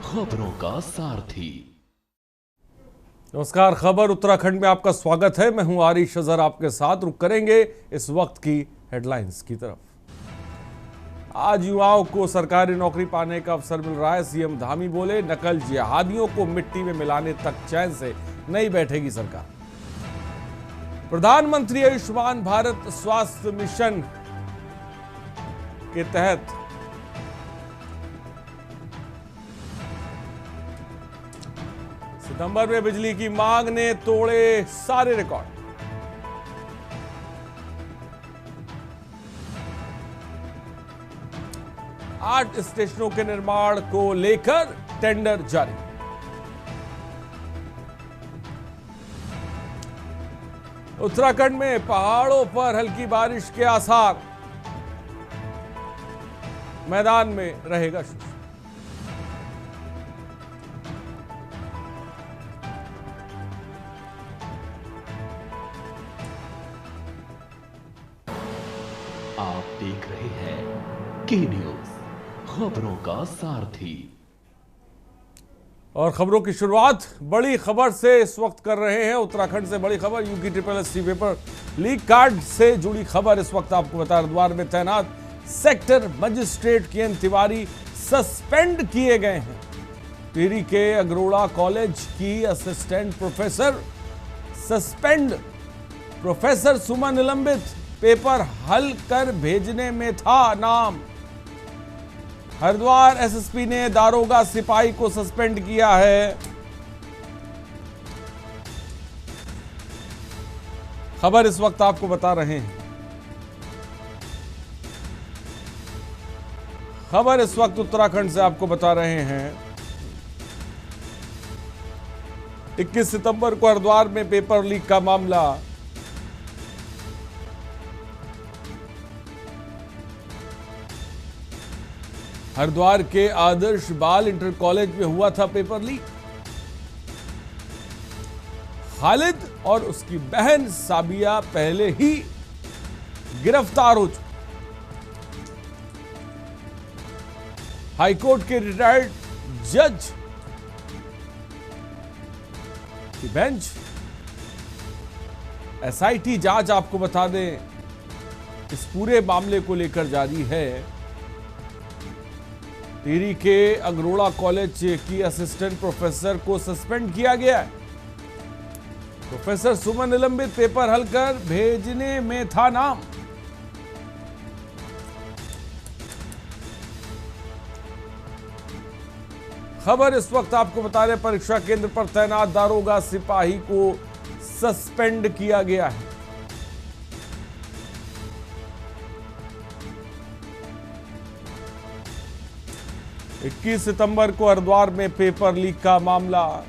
खबरों का सारथी। नमस्कार, खबर उत्तराखंड में आपका स्वागत है। मैं हूं आरिश अजहर, आपके साथ रुक करेंगे इस वक्त की हेडलाइंस की तरफ। आज युवाओं को सरकारी नौकरी पाने का अवसर मिल रहा है। सीएम धामी बोले, नकल जिहादियों को मिट्टी में मिलाने तक चैन से नहीं बैठेगी सरकार। प्रधानमंत्री आयुष्मान भारत स्वास्थ्य मिशन के तहत सितंबर में बिजली की मांग ने तोड़े सारे रिकॉर्ड। आठ स्टेशनों के निर्माण को लेकर टेंडर जारी। उत्तराखंड में पहाड़ों पर हल्की बारिश के आसार, मैदान में रहेगा शुष्क। आप देख रहे हैं के न्यूज, खबरों का सारथी। और खबरों की शुरुआत बड़ी खबर से इस वक्त कर रहे हैं। उत्तराखंड से बड़ी खबर, UKSSC पेपर लीक कांड से जुड़ी खबर इस वक्त आपको बता। हरिद्वार में तैनात sector magistrate KN Tiwari suspend किए गए हैं। टिहरी के अगरोड़ा कॉलेज की असिस्टेंट प्रोफेसर सस्पेंड। प्रोफेसर सुमन निलंबित, पेपर हल कर भेजने में था नाम। हरिद्वार SSP ने दारोगा सिपाही को सस्पेंड किया है। खबर इस वक्त आपको बता रहे हैं। खबर इस वक्त उत्तराखंड से आपको बता रहे हैं। 21 सितंबर को हरिद्वार में पेपर लीक का मामला। हरिद्वार के आदर्श बाल इंटर कॉलेज में हुआ था पेपर लीक। खालिद और उसकी बहन साबिया पहले ही गिरफ्तार हो चुके। हाईकोर्ट के रिटायर्ड जज की बेंच SIT जांच, आपको बता दें, इस पूरे मामले को लेकर जारी है। टिहरी के अगरोड़ा कॉलेज की असिस्टेंट प्रोफेसर को सस्पेंड किया गया है। प्रोफेसर सुमन निलंबित, पेपर हल कर भेजने में था नाम। खबर इस वक्त आपको बता रहे, परीक्षा केंद्र पर तैनात दारोगा सिपाही को सस्पेंड किया गया है। इक्कीस सितंबर को हरिद्वार में पेपर लीक का मामला।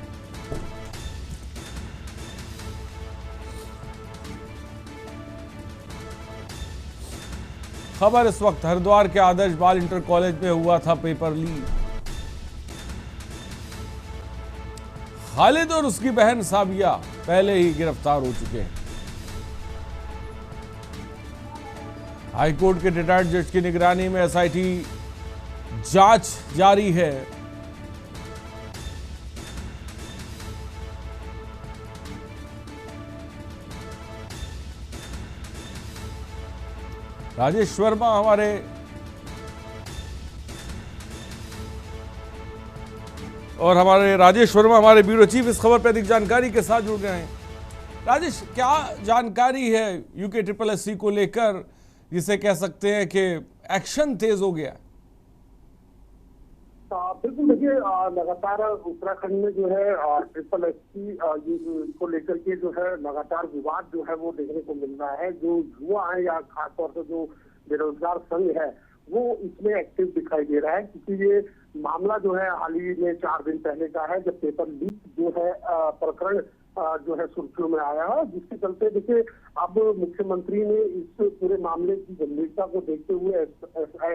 खबर इस वक्त हरिद्वार के आदर्श बाल इंटर कॉलेज में हुआ था पेपर लीक। खालिद और उसकी बहन साबिया पहले ही गिरफ्तार हो चुके हैं। हाईकोर्ट के रिटायर्ड जज की निगरानी में SIT जांच जारी है। राजेश वर्मा हमारे ब्यूरो चीफ इस खबर पर अधिक जानकारी के साथ जुड़ गए हैं। राजेश, क्या जानकारी है UKSSC को लेकर, जिसे कह सकते हैं कि एक्शन तेज हो गया? बिल्कुल, देखिए, लगातार उत्तराखंड में जो है SSC को लेकर के जो है लगातार विवाद जो है वो देखने को मिल रहा है। जो युवा है या खासतौर से जो बेरोजगार संघ है वो इसमें एक्टिव दिखाई दे रहा है, क्योंकि ये मामला जो है हाल ही में 4 दिन पहले का है, जब पेपर लीक जो है प्रकरण जो है सुर्खियों में आया है, जिसके चलते देखिए अब मुख्यमंत्री ने इस पूरे मामले की गंभीरता को देखते हुए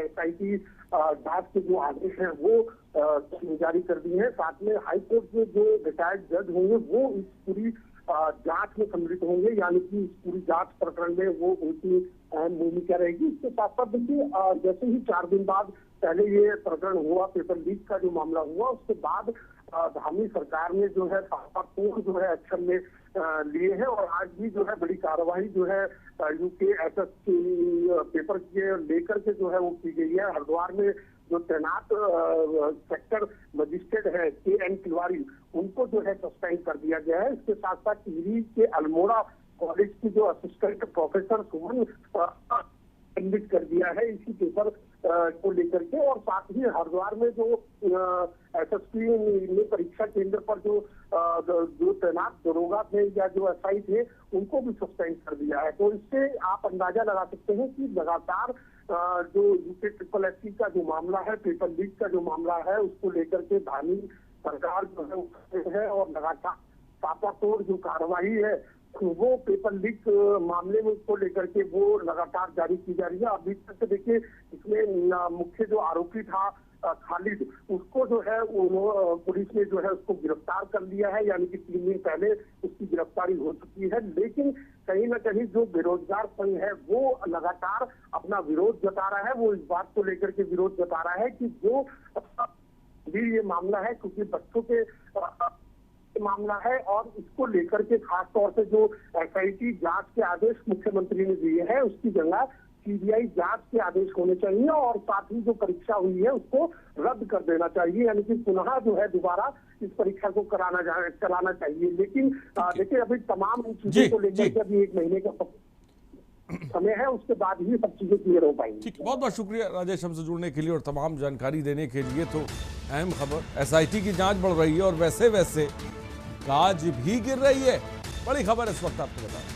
SIT जांच के जो आदेश हैं वो जारी कर दिए हैं। साथ में हाईकोर्ट में जो रिटायर्ड जज होंगे वो इस पूरी जांच में सम्मिलित होंगे, यानी कि इस पूरी जांच प्रकरण में वो उनकी अहम भूमिका रहेगी। इसके साथ साथ देखिए जैसे ही 4 दिन बाद पहले ये प्रकरण हुआ, पेपर लीक का जो मामला हुआ, उसके बाद धामी सरकार ने जो है ताबड़तोड़ जो है एक्शन में लिए हैं और आज भी जो है बड़ी कार्रवाई जो है यूके एसएस पेपर के लेकर के जो है वो की गई है। हरिद्वार में जो तैनात सेक्टर मजिस्ट्रेट है KN तिवारी, उनको जो है सस्पेंड कर दिया गया है। इसके साथ साथ टिहरी के अल्मोड़ा कॉलेज की जो असिस्टेंट प्रोफेसर सुमन खंडित कर दिया है इसी पेपर को लेकर के, और साथ ही हरिद्वार में जो SSP में परीक्षा केंद्र पर जो तैनात दरोगा थे या जो SI थे, उनको भी सस्पेंड कर दिया है। तो इससे आप अंदाजा लगा सकते हैं कि लगातार जो यूके SSSC का जो मामला है, पेपर लीक का जो मामला है, उसको लेकर के धामी सरकार जो है और लगातार ताबड़तोड़ जो कार्रवाई है वो पेपर लीक मामले में को लेकर के वो लगातार जारी की जा रही है। अभी तक देखिए इसमें मुख्य जो आरोपी था खालिद, उसको जो है पुलिस ने जो है उसको गिरफ्तार कर लिया है, यानी कि 3 दिन पहले उसकी गिरफ्तारी हो चुकी है। लेकिन कहीं ना कहीं जो बेरोजगार संघ है वो लगातार अपना विरोध जता रहा है। वो इस बात को लेकर के विरोध जता रहा है कि जो भी ये मामला है, क्योंकि बच्चों के मामला है और इसको लेकर के खास तौर से जो SIT जांच के आदेश मुख्यमंत्री ने दिए हैं, उसकी जगह CBI जांच के आदेश होने चाहिए और साथ ही जो परीक्षा हुई है उसको रद्द कर देना चाहिए, यानी कि पुनः जो है दोबारा इस परीक्षा को कराना चाहिए। लेकिन देखिए अभी तमाम चीजों को लेकर के अभी 1 महीने का समय है, उसके बाद ही सब चीजें क्लियर हो पाएंगी। ठीक, बहुत बहुत शुक्रिया राजेश हमसे जुड़ने के लिए और तमाम जानकारी देने के लिए। तो अहम खबर, SIT की जांच बढ़ रही है और वैसे वैसे गाज भी गिर रही है। बड़ी खबर इस वक्त आपको बता रहे हैं।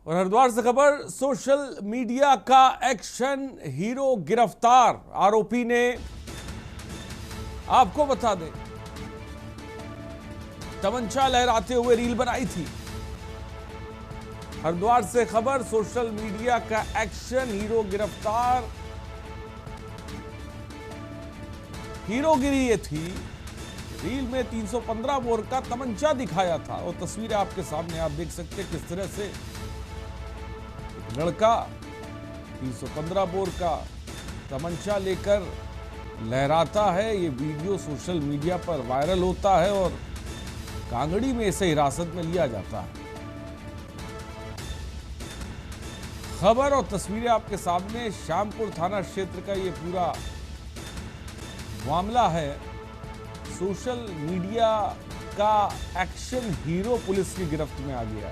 और हरिद्वार से खबर, सोशल मीडिया का एक्शन, हीरो गिरफ्तार। आरोपी ने, आपको बता दें, तमंचा लहराते हुए रील बनाई थी। हरिद्वार से खबर, सोशल मीडिया का एक्शन, हीरो गिरफ्तार। हीरोगिरी ये थी, रील में 315 बोर का तमंचा दिखाया था और तस्वीरें आपके सामने आप देख सकते हैं किस तरह से एक लड़का 315 बोर का तमंचा लेकर लहराता है। ये वीडियो सोशल मीडिया पर वायरल होता है और कांगड़ी में इसे हिरासत में लिया जाता है। खबर और तस्वीरें आपके सामने, श्यामपुर थाना क्षेत्र का ये पूरा मामला है। सोशल मीडिया का एक्शन हीरो पुलिस की गिरफ्त में आ गया।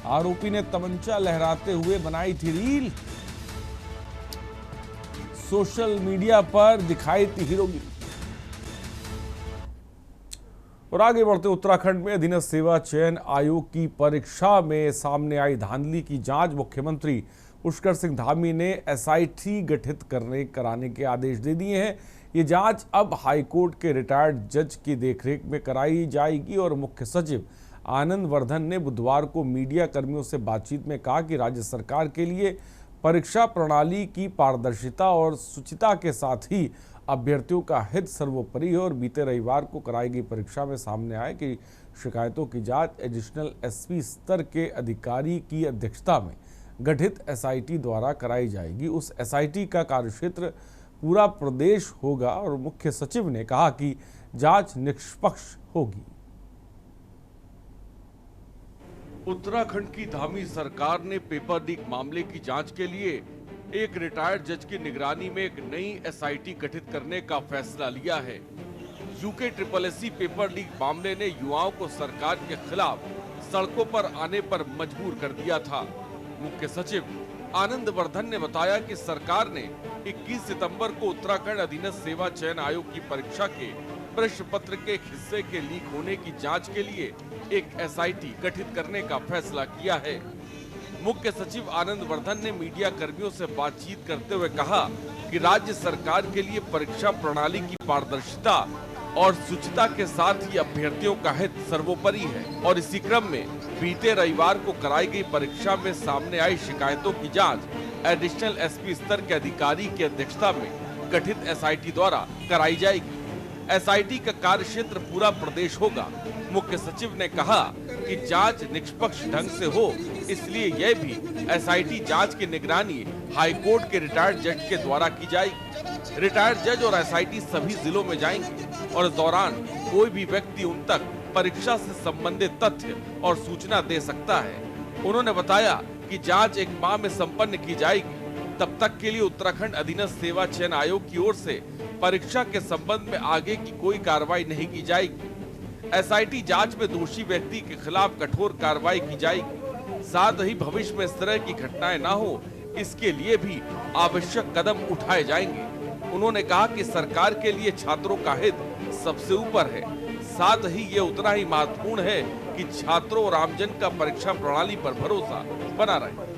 आरोपी ने तमंचा लहराते हुए बनाई थी रील, सोशल मीडिया पर दिखाई थी हीरोगिरी। और आगे बढ़ते, उत्तराखंड में अधीनस्थ सेवा चयन आयोग की परीक्षा में सामने आई धांधली की जांच। मुख्यमंत्री पुष्कर सिंह धामी ने SIT गठित कराने के आदेश दे दिए हैं। ये जांच अब हाईकोर्ट के रिटायर्ड जज की देखरेख में कराई जाएगी और मुख्य सचिव आनंद वर्धन ने बुधवार को मीडिया कर्मियों से बातचीत में कहा कि राज्य सरकार के लिए परीक्षा प्रणाली की पारदर्शिता और शुचिता के साथ ही अभ्यर्थियों का हित सर्वोपरि है। और बीते रविवार को कराई गई परीक्षा में सामने आए कि शिकायतों की जांच एडिशनल SP स्तर के अधिकारी की अध्यक्षता में गठित SIT द्वारा कराई जाएगी। उस SIT का कार्यक्षेत्र पूरा प्रदेश होगा और मुख्य सचिव ने कहा कि जांच निष्पक्ष होगी। उत्तराखंड की धामी सरकार ने पेपर लीक मामले की जांच के लिए एक रिटायर्ड जज की निगरानी में एक नई SIT गठित करने का फैसला लिया है। यूके SSSC पेपर लीक मामले ने युवाओं को सरकार के खिलाफ सड़कों पर आने पर मजबूर कर दिया था। मुख्य सचिव आनंद वर्धन ने बताया कि सरकार ने 21 सितंबर को उत्तराखंड अधीनस्थ सेवा चयन आयोग की परीक्षा के प्रश्न पत्र के एक हिस्से के लीक होने की जांच के लिए एक SIT गठित करने का फैसला किया है। मुख्य सचिव आनंद वर्धन ने मीडिया कर्मियों से बातचीत करते हुए कहा कि राज्य सरकार के लिए परीक्षा प्रणाली की पारदर्शिता और शुचिता के साथ ही अभ्यर्थियों का हित सर्वोपरि है और इसी क्रम में बीते रविवार को कराई गई परीक्षा में सामने आई शिकायतों की जांच एडिशनल SP स्तर के अधिकारी की अध्यक्षता में गठित SIT द्वारा कराई जाएगी। एसआईटी का कार्यक्षेत्र पूरा प्रदेश होगा। मुख्य सचिव ने कहा कि जांच निष्पक्ष ढंग से हो, इसलिए यह भी एसआईटी जांच की निगरानी हाईकोर्ट के रिटायर्ड जज के द्वारा की जाएगी। रिटायर्ड जज और एसआईटी सभी जिलों में जाएंगे और इस दौरान कोई भी व्यक्ति उन तक परीक्षा से संबंधित तथ्य और सूचना दे सकता है। उन्होंने बताया कि जांच 1 माह में संपन्न की जाएगी। तब तक के लिए उत्तराखंड अधीनस्थ सेवा चयन आयोग की ओर से परीक्षा के संबंध में आगे की कोई कार्रवाई नहीं की जाएगी। एसआईटी जांच में दोषी व्यक्ति के खिलाफ कठोर कार्रवाई की जाएगी। साथ ही भविष्य में इस तरह की घटनाएं ना हो, इसके लिए भी आवश्यक कदम उठाए जाएंगे। उन्होंने कहा कि सरकार के लिए छात्रों का हित सबसे ऊपर है। साथ ही ये उतना ही महत्वपूर्ण है कि छात्रों और आमजन का परीक्षा प्रणाली पर भरोसा बना रहे।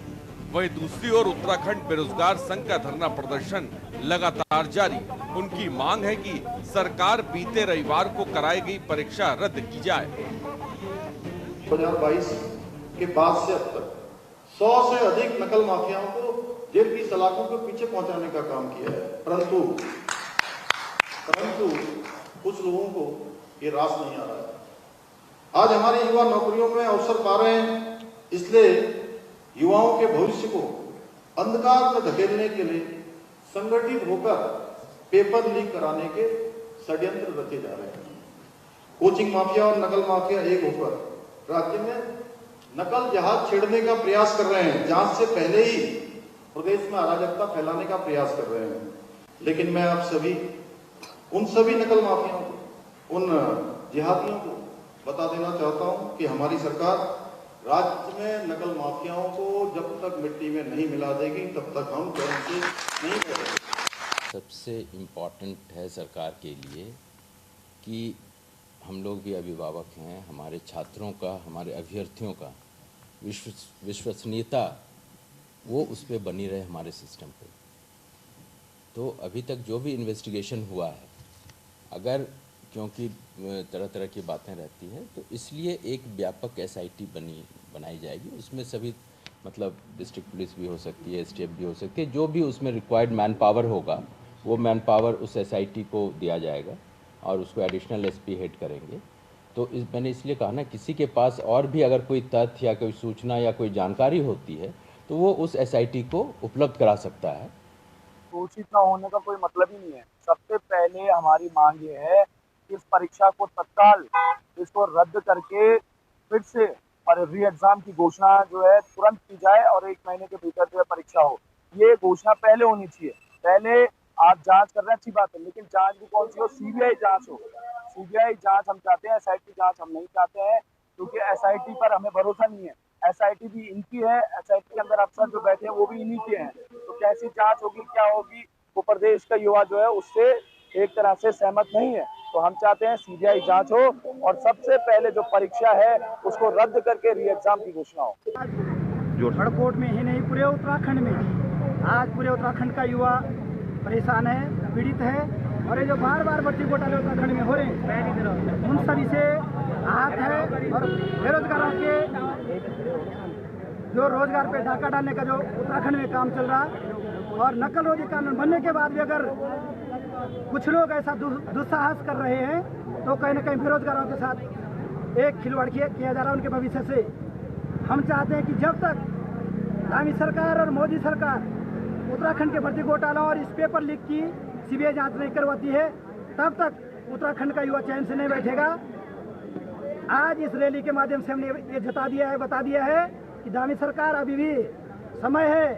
वहीं दूसरी ओर उत्तराखंड बेरोजगार संघ का धरना प्रदर्शन लगातार जारी। उनकी मांग है कि सरकार बीते रविवार को कराई गई परीक्षा रद्द की जाए। 2022 के बाद से अब तक 100 से अधिक नकल माफियाओं को जेल की सलाखों के पीछे पहुंचाने का काम किया है, परंतु कुछ लोगों को ये रास नहीं आ रहा है। आज हमारे युवा नौकरियों में अवसर पा रहे हैं, इसलिए युवाओं के भविष्य को अंधकार में धकेलने के लिए संगठित होकर पेपर लीक कराने के षड्यंत्र रचे जा रहे हैं। कोचिंग माफिया और नकल माफिया एक होकर राज्य में नकल जहाज छेड़ने का प्रयास कर रहे हैं। जांच से पहले ही प्रदेश में अराजकता फैलाने का प्रयास कर रहे हैं। लेकिन मैं आप सभी उन सभी नकल माफियाओं को, उन जिहादियों को बता देना चाहता हूं कि हमारी सरकार राज्य में नकल माफियाओं को जब तक मिट्टी में नहीं मिला देगी तब तक हम चैन से नहीं करेंगे। सबसे इम्पॉर्टेंट है सरकार के लिए कि हम लोग भी अभिभावक हैं, हमारे छात्रों का, हमारे अभ्यर्थियों का विश्वसनीयता वो उस पर बनी रहे हमारे सिस्टम पे। तो अभी तक जो भी इन्वेस्टिगेशन हुआ है, अगर क्योंकि तरह तरह की बातें रहती हैं, तो इसलिए एक व्यापक एसआईटी बनाई जाएगी। उसमें सभी मतलब डिस्ट्रिक्ट पुलिस भी हो सकती है, एसटीएफ भी हो सकती है, जो भी उसमें रिक्वायर्ड मैन पावर होगा वो मैन पावर उस एसआईटी को दिया जाएगा और उसको एडिशनल एसपी हेड करेंगे। तो मैंने इसलिए कहा ना, किसी के पास और भी अगर कोई तथ्य या कोई सूचना या कोई जानकारी होती है तो वो उस एसआईटी को उपलब्ध करा सकता है। सूचित न होने का कोई मतलब ही नहीं है। सबसे पहले हमारी मांग ये है कि इस परीक्षा को तत्काल इसको रद्द करके फिर से और री एग्जाम की घोषणा जो है तुरंत की जाए और 1 महीने के भीतर जो है परीक्षा हो। ये घोषणा पहले होनी चाहिए। पहले आप जांच कर रहे हैं, अच्छी बात है, लेकिन जांच भी कौन सी हो? सीबीआई जांच हो। सीबीआई जांच हम चाहते हैं, एसआईटी जांच हम नहीं चाहते हैं, क्योंकि एसआईटी पर हमें भरोसा नहीं है। एसआईटी भी इनकी है, एसआईटी के अंदर अफसर जो बैठे हैं वो भी इन्हीं के हैं। तो कैसी जांच होगी, क्या होगी, वो प्रदेश का युवा जो है उससे एक तरह से सहमत नहीं है। तो हम चाहते हैं सीबीआई जांच हो और सबसे पहले जो परीक्षा है उसको रद्द करके री एग्जाम की घोषणा हो। खड़कोट में ही नहीं, पूरे उत्तराखंड में आज पूरे उत्तराखंड का युवा परेशान है, पीड़ित है। और ये जो बार बार भर्ती घोटाले उत्तराखंड में हो रहे हैं, उन सभी से आहत है। और बेरोजगारों के जो रोजगार पे डाका डालने का जो उत्तराखंड में काम चल रहा, और नकल रोजी कानून बनने के बाद भी अगर कुछ लोग ऐसा दुस्साहस कर रहे हैं, तो कहीं ना कहीं बेरोजगारों के साथ एक खिलवाड़ किया जा रहा है उनके भविष्य से। हम चाहते हैं कि जब तक धामी सरकार और मोदी सरकार उत्तराखंड के भर्ती घोटाला और इस पेपर लीक की सीबीआई जांच नहीं करवाती है, तब तक उत्तराखंड का युवा चैन से नहीं बैठेगा। आज इस रैली के माध्यम से हमने ये बता दिया है कि धामी सरकार अभी भी समय है,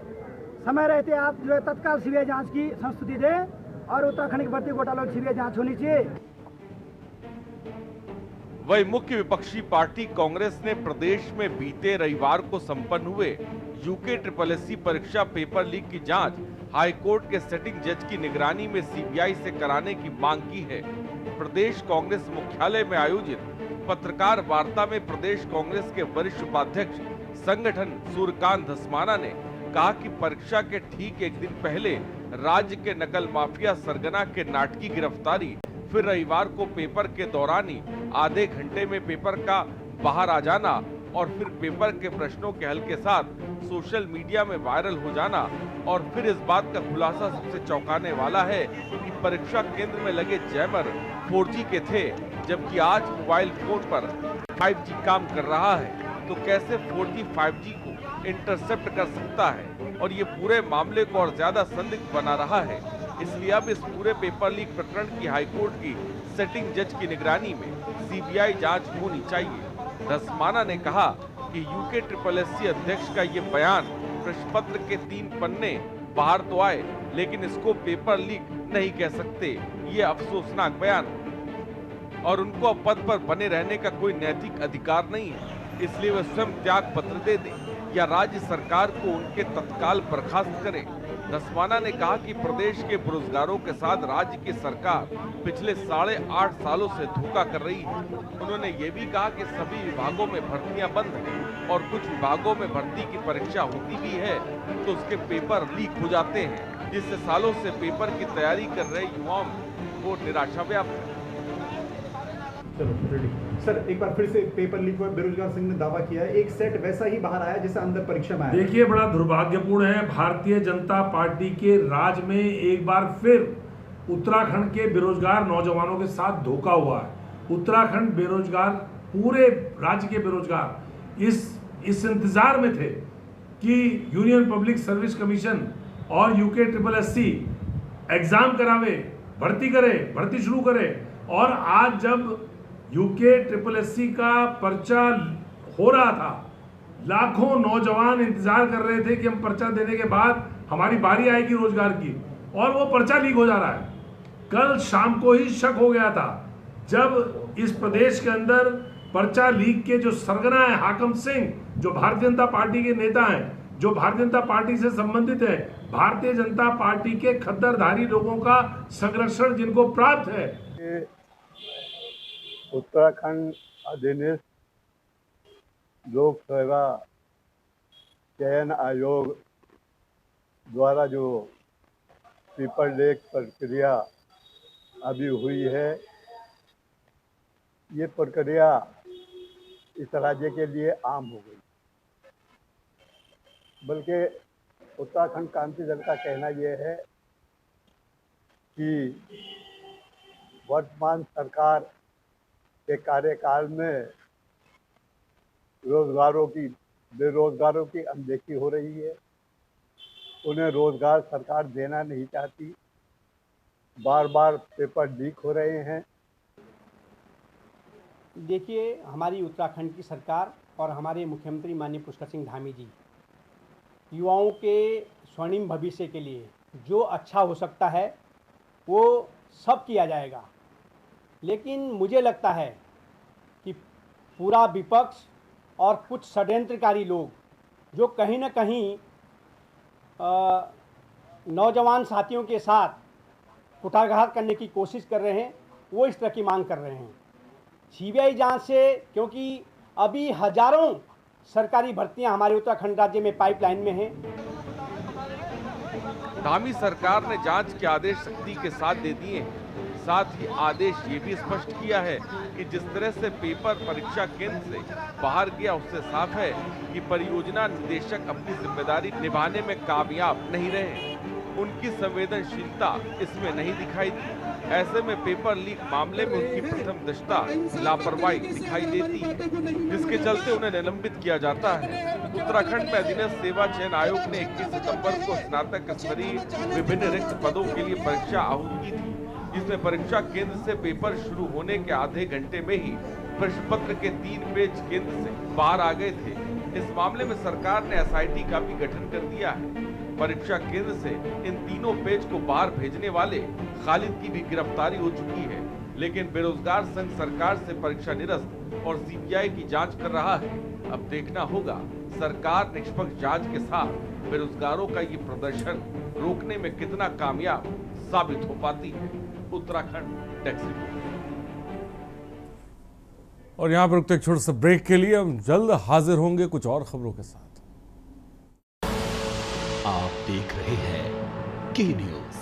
समय रहते आप जो है तत्काल सीबीआई जांच की संस्तुति दें और उत्तराखंड की भर्ती घोटाला की सीबीआई जांच होनी चाहिए। वही मुख्य विपक्षी पार्टी कांग्रेस ने प्रदेश में बीते रविवार को संपन्न हुए UKSSC परीक्षा पेपर लीक की जांच हाईकोर्ट के सिटिंग जज की निगरानी में सीबीआई से कराने की मांग की है। प्रदेश कांग्रेस मुख्यालय में आयोजित पत्रकार वार्ता में प्रदेश कांग्रेस के वरिष्ठ उपाध्यक्ष संगठन सूर्यकांत धस्माना ने कहा कि परीक्षा के ठीक एक दिन पहले राज्य के नकल माफिया सरगना के नाटकी गिरफ्तारी, फिर रविवार को पेपर के दौरान ही आधे घंटे में पेपर का बाहर आ जाना और फिर पेपर के प्रश्नों के हल के साथ सोशल मीडिया में वायरल हो जाना और फिर इस बात का खुलासा सबसे चौंकाने वाला है कि परीक्षा केंद्र में लगे जैमर 4G के थे, जबकि आज मोबाइल फोन पर 5G काम कर रहा है। तो कैसे 4G 5G को इंटरसेप्ट कर सकता है और ये पूरे मामले को और ज्यादा संदिग्ध बना रहा है। इसलिए अब इस पूरे पेपर लीक प्रकरण की हाईकोर्ट की सेटिंग जज की निगरानी में सीबीआई जांच होनी चाहिए। धस्माना ने कहा कि UKSSC अध्यक्ष का ये बयान प्रश्न पत्र के 3 पन्ने बाहर तो आए, लेकिन इसको पेपर लीक नहीं कह सकते। ये अफसोसनाक बयान और उनको अब पद पर बने रहने का कोई नैतिक अधिकार नहीं है, इसलिए वे स्वयं त्याग पत्र दे दें या राज्य सरकार को उनके तत्काल बर्खास्त करें। धस्माना ने कहा कि प्रदेश के बेरोजगारों के साथ राज्य की सरकार पिछले 8.5 सालों से धोखा कर रही है। उन्होंने ये भी कहा कि सभी विभागों में भर्तियां बंद हैं और कुछ विभागों में भर्ती की परीक्षा होती भी है तो उसके पेपर लीक हो जाते हैं, जिससे सालों से पेपर की तैयारी कर रहे युवाओं को निराशा व्याप्त है। चलो रेडी सर, एक बार फिर से पेपर लीक हुआ, बेरोजगार संघ ने दावा किया है एक सेट वैसा ही बाहर आया जैसा अंदर परीक्षा में आया। देखिए, बड़ा दुर्भाग्यपूर्ण है, भारतीय जनता पार्टी के राज में एक बार फिर उत्तराखंड के बेरोजगार नौजवानों के साथ धोखा हुआ है। उत्तराखंड बेरोजगार, पूरे राज्य के बेरोजगार इस इंतजार में थे कि यूनियन पब्लिक सर्विस कमीशन और UKSSC एग्जाम करावे, भर्ती करे, भर्ती शुरू करे। और आज जब UKSSC का पर्चा हो रहा था, लाखों नौजवान इंतजार कर रहे थे कि हम पर्चा देने के बाद हमारी बारी आएगी रोजगार की, और वो पर्चा लीक हो जा रहा है। कल शाम को ही शक हो गया था जब इस प्रदेश के अंदर पर्चा लीक के जो सरगना है हाकम सिंह, जो भारतीय जनता पार्टी के नेता हैं, जो भारतीय जनता पार्टी से संबंधित है, भारतीय जनता पार्टी के खद्दरधारी लोगों का संरक्षण जिनको प्राप्त है। उत्तराखंड अधिनियम लोक सेवा चयन आयोग द्वारा जो पेपर लीक प्रक्रिया अभी हुई है, ये प्रक्रिया इस राज्य के लिए आम हो गई। बल्कि उत्तराखंड क्रांति दल का कहना यह है कि वर्तमान सरकार के कार्यकाल में बेरोजगारों की अनदेखी हो रही है। उन्हें रोजगार सरकार देना नहीं चाहती, बार बार पेपर लीक हो रहे हैं। देखिए, हमारी उत्तराखंड की सरकार और हमारे मुख्यमंत्री माननीय पुष्कर सिंह धामी जी युवाओं के स्वर्णिम भविष्य के लिए जो अच्छा हो सकता है वो सब किया जाएगा, लेकिन मुझे लगता है कि पूरा विपक्ष और कुछ षड्यंत्रकारी लोग जो कहीं न कहीं नौजवान साथियों के साथ कुठारघात करने की कोशिश कर रहे हैं, वो इस तरह की मांग कर रहे हैं। सीबीआई जांच से, क्योंकि अभी हजारों सरकारी भर्तियां हमारे उत्तराखंड राज्य में पाइपलाइन में हैं। धामी सरकार ने जांच के आदेश सख्ती के साथ दे दिए हैं। साथ ही आदेश ये भी स्पष्ट किया है कि जिस तरह से पेपर परीक्षा केंद्र से बाहर गया, उससे साफ है कि परियोजना निदेशक अपनी जिम्मेदारी निभाने में कामयाब नहीं रहे। उनकी संवेदनशीलता इसमें नहीं दिखाई दी। ऐसे में पेपर लीक मामले में उनकी प्रथम दृष्टा लापरवाही दिखाई देती है, जिसके चलते उन्हें निलंबित किया जाता है। उत्तराखंड में अधीनस्थ सेवा चयन आयोग ने 21 सितंबर को स्नातक स्तरीय विभिन्न रिक्त पदों के लिए परीक्षा आहूत की थी, जिसमें परीक्षा केंद्र से पेपर शुरू होने के आधे घंटे में ही प्रश्न पत्र के 3 पेज केंद्र से बाहर आ गए थे। इस मामले में सरकार ने SIT का भी गठन कर दिया है। परीक्षा केंद्र से इन तीनों पेज को बाहर भेजने वाले खालिद की भी गिरफ्तारी हो चुकी है, लेकिन बेरोजगार संघ सरकार से परीक्षा निरस्त और CBI की जांच कर रहा है। अब देखना होगा सरकार निष्पक्ष जांच के साथ बेरोजगारों का ये प्रदर्शन रोकने में कितना कामयाब साबित हो पाती है। Uttarakhand desk report. और यहाँ पर रुकते एक छोटे से ब्रेक के लिए हम जल्द हाजिर होंगे कुछ और खबरों के साथ। आप देख रहे हैं के न्यूज।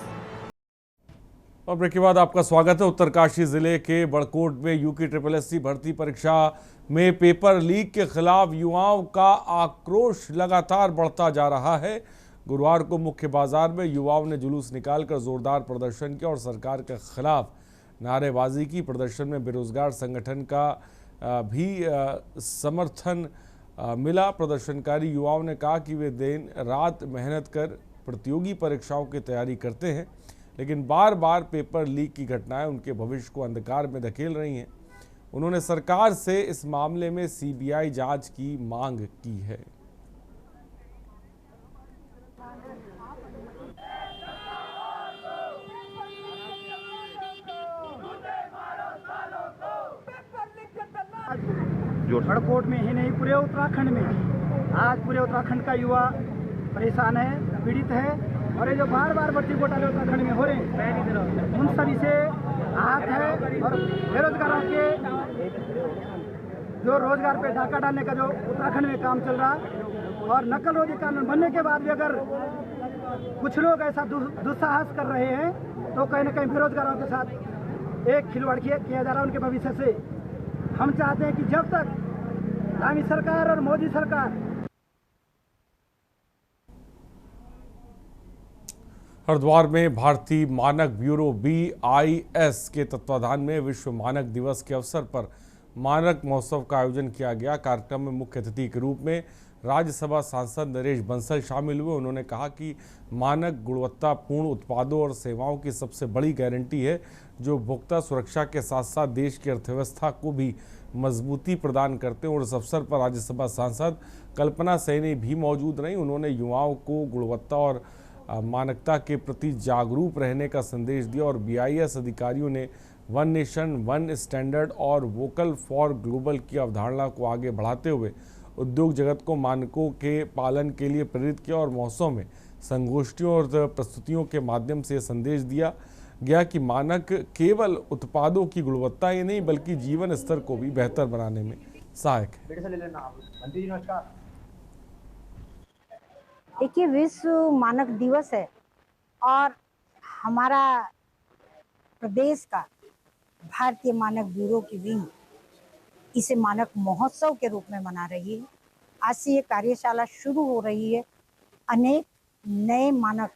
और ब्रेक के बाद आपका स्वागत है। उत्तरकाशी जिले के बड़कोट में यूकी SSSC भर्ती परीक्षा में पेपर लीक के खिलाफ युवाओं का आक्रोश लगातार बढ़ता जा रहा है। गुरुवार को मुख्य बाजार में युवाओं ने जुलूस निकालकर जोरदार प्रदर्शन किया और सरकार के खिलाफ नारेबाजी की। प्रदर्शन में बेरोजगार संगठन का भी समर्थन मिला। प्रदर्शनकारी युवाओं ने कहा कि वे दिन रात मेहनत कर प्रतियोगी परीक्षाओं की तैयारी करते हैं, लेकिन बार बार पेपर लीक की घटनाएं उनके भविष्य को अंधकार में धकेल रही हैं। उन्होंने सरकार से इस मामले में CBI जांच की मांग की है। बड़कोट में ही नहीं, पूरे उत्तराखंड में आज पूरे उत्तराखंड का युवा परेशान है, पीड़ित है। और ये जो बार बार भर्ती घोटाले उत्तराखंड में हो रहे हैं, उन सभी से आहत है। और बेरोजगारों के जो रोजगार पे डाका डालने का जो उत्तराखंड में काम चल रहा, और नकलरोजी कानून बनने के बाद भी अगर कुछ लोग ऐसा दुस्साहस कर रहे हैं, तो कहीं ना कहीं बेरोजगारों के साथ एक खिलवाड़ किया जा रहा है उनके भविष्य से। हम चाहते हैं कि जब तक धामी सरकार और मोदी सरकार हरिद्वार में भारतीय मानक ब्यूरो BIS के तत्वाधान में विश्व मानक दिवस के अवसर पर मानक महोत्सव का आयोजन किया गया। कार्यक्रम में मुख्य अतिथि के रूप में राज्यसभा सांसद नरेश बंसल शामिल हुए। उन्होंने कहा कि मानक गुणवत्तापूर्ण उत्पादों और सेवाओं की सबसे बड़ी गारंटी है, जो उपभोक्ता सुरक्षा के साथ साथ देश की अर्थव्यवस्था को भी मजबूती प्रदान करते हैं। और इस अवसर पर राज्यसभा सांसद कल्पना सैनी भी मौजूद रहीं। उन्होंने युवाओं को गुणवत्ता और मानकता के प्रति जागरूक रहने का संदेश दिया और BIS अधिकारियों ने वन नेशन वन स्टैंडर्ड और वोकल फॉर ग्लोबल की अवधारणा को आगे बढ़ाते हुए उद्योग जगत को मानकों के पालन के लिए प्रेरित किया। और महोत्सव में संगोष्ठियों और प्रस्तुतियों के माध्यम से संदेश दिया गया कि मानक केवल उत्पादों की गुणवत्ता ही नहीं, बल्कि जीवन स्तर को भी बेहतर बनाने में सहायक है। देखिए, विश्व मानक दिवस है और हमारा प्रदेश का भारतीय मानक ब्यूरो की विंग इसे मानक महोत्सव के रूप में मना रही है। आज से ये कार्यशाला शुरू हो रही है। अनेक नए मानक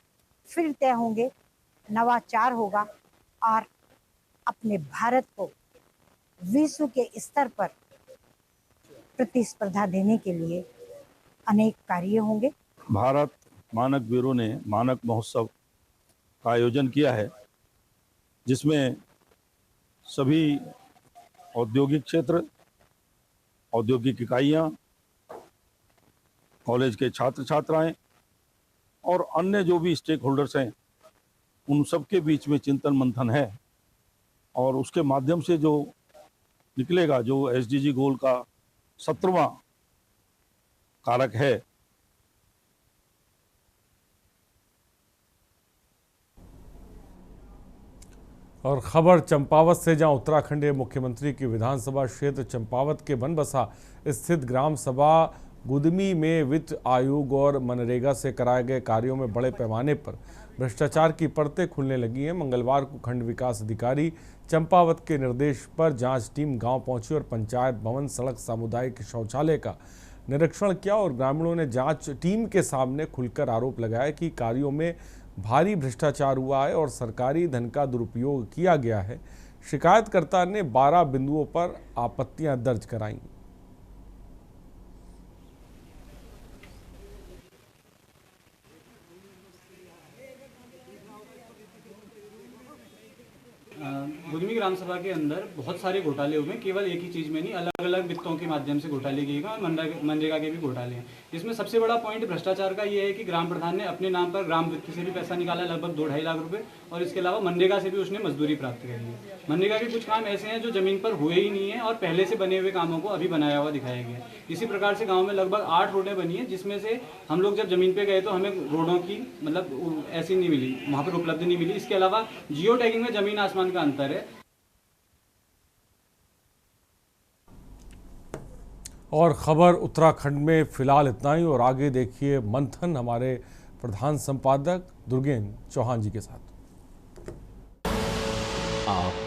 फिर तय होंगे, नवाचार होगा और अपने भारत को विश्व के स्तर पर प्रतिस्पर्धा देने के लिए अनेक कार्य होंगे। भारत मानक ब्यूरो ने मानक महोत्सव का आयोजन किया है, जिसमें सभी औद्योगिक क्षेत्र, औद्योगिक इकाइयाँ, कॉलेज के छात्र छात्राएं और अन्य जो भी स्टेक होल्डर्स हैं, उन सब के बीच में चिंतन मंथन है। और उसके माध्यम से जो निकलेगा, जो SDG गोल का 17वां कारक है, और खबर चंपावत से, जहां उत्तराखंड के मुख्यमंत्री की विधानसभा क्षेत्र चंपावत के बनबसा स्थित ग्राम सभा गुदमी में वित्त आयोग और मनरेगा से कराए गए कार्यों में बड़े पैमाने पर भ्रष्टाचार की परतें खुलने लगी हैं। मंगलवार को खंड विकास अधिकारी चंपावत के निर्देश पर जांच टीम गांव पहुंची और पंचायत भवन, सड़क, सामुदायिक शौचालय का निरीक्षण किया। और ग्रामीणों ने जांच टीम के सामने खुलकर आरोप लगाया कि कार्यों में भारी भ्रष्टाचार हुआ है और सरकारी धन का दुरुपयोग किया गया है। शिकायतकर्ता ने 12 बिंदुओं पर आपत्तियां दर्ज कराईं। गुदमी ग्राम सभा के अंदर बहुत सारे घोटाले हुए, केवल एक ही चीज़ में नहीं, अलग अलग वित्तों के माध्यम से घोटाले किए गए और मनरेगा के भी घोटाले हैं। इसमें सबसे बड़ा पॉइंट भ्रष्टाचार का ये है कि ग्राम प्रधान ने अपने नाम पर ग्राम वित्त से भी पैसा निकाला, लगभग 2-2.5 लाख रुपए, और इसके अलावा मनरेगा से भी उसने मजदूरी प्राप्त करी है। मनरेगा के कुछ काम ऐसे हैं जो जमीन पर हुए ही नहीं है और पहले से बने हुए कामों को अभी बनाया हुआ दिखाया गया है। इसी प्रकार से गाँव में लगभग 8 रोडें बनी हैं, जिसमें से हम लोग जब जमीन पर गए तो हमें रोडों की मतलब ऐसी नहीं मिली, वहाँ पर उपलब्ध नहीं मिली। इसके अलावा जियो टैगिंग में जमीन आसमान का अंतर है। और खबर उत्तराखंड में फिलहाल इतना ही, और आगे देखिए मंथन हमारे प्रधान संपादक दुर्गेन चौहान जी के साथ। आप